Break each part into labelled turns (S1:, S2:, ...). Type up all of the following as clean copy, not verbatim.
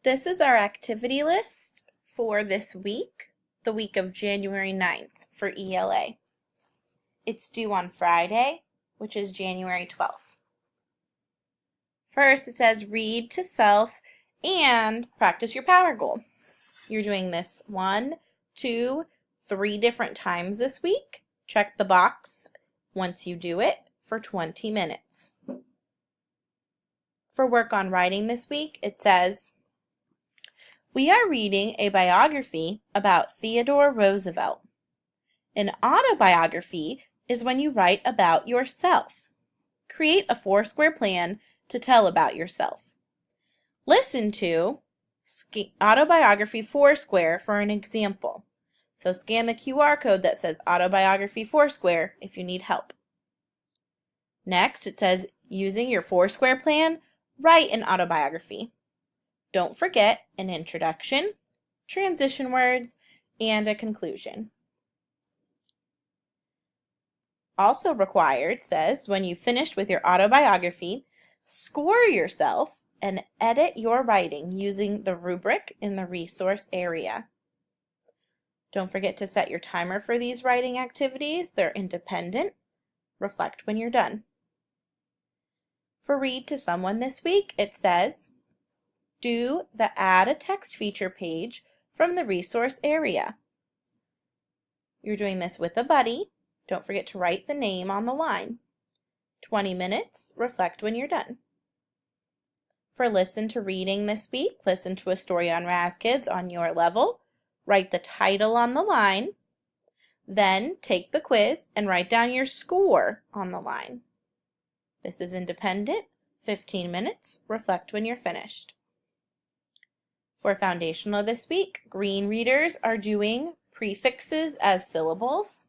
S1: This is our activity list for this week, the week of January 9th for ELA. It's due on Friday, which is January 12th. First, it says read to self and practice your power goal. You're doing this 1, 2, 3 different times this week. Check the box once you do it for 20 minutes. For work on writing this week, it says, we are reading a biography about Theodore Roosevelt. An autobiography is when you write about yourself. Create a Foursquare plan to tell about yourself. Listen to Autobiography Foursquare for an example. So scan the QR code that says Autobiography Foursquare if you need help. Next, it says, using your Foursquare plan, write an autobiography. Don't forget an introduction, transition words, and a conclusion. Also required says, when you've finished with your autobiography, score yourself and edit your writing using the rubric in the resource area. Don't forget to set your timer for these writing activities. They're independent. Reflect when you're done. For read to someone this week, it says, do the Add a Text feature page from the resource area. You're doing this with a buddy. Don't forget to write the name on the line. 20 minutes. Reflect when you're done. For listen to reading this week, listen to a story on Raz-Kids on your level. Write the title on the line. Then take the quiz and write down your score on the line. This is independent. 15 minutes. Reflect when you're finished. For foundational this week, green readers are doing prefixes as syllables.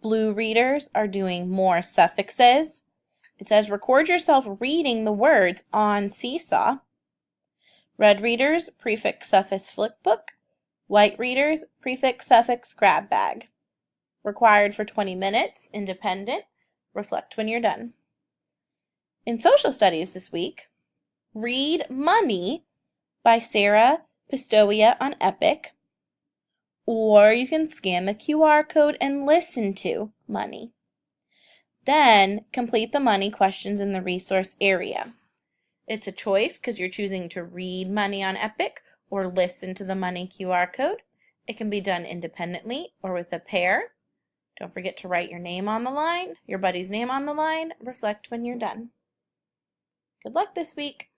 S1: Blue readers are doing more suffixes. It says record yourself reading the words on Seesaw. Red readers, prefix suffix flipbook. White readers, prefix suffix grab bag. Required for 20 minutes, independent. Reflect when you're done. In social studies this week, read Money by Sarah Pistoia on Epic, or you can scan the QR code and listen to Money. Then complete the Money questions in the resource area. It's a choice because you're choosing to read Money on Epic or listen to the Money QR code. It can be done independently or with a pair. Don't forget to write your name on the line, your buddy's name on the line. Reflect when you're done. Good luck this week.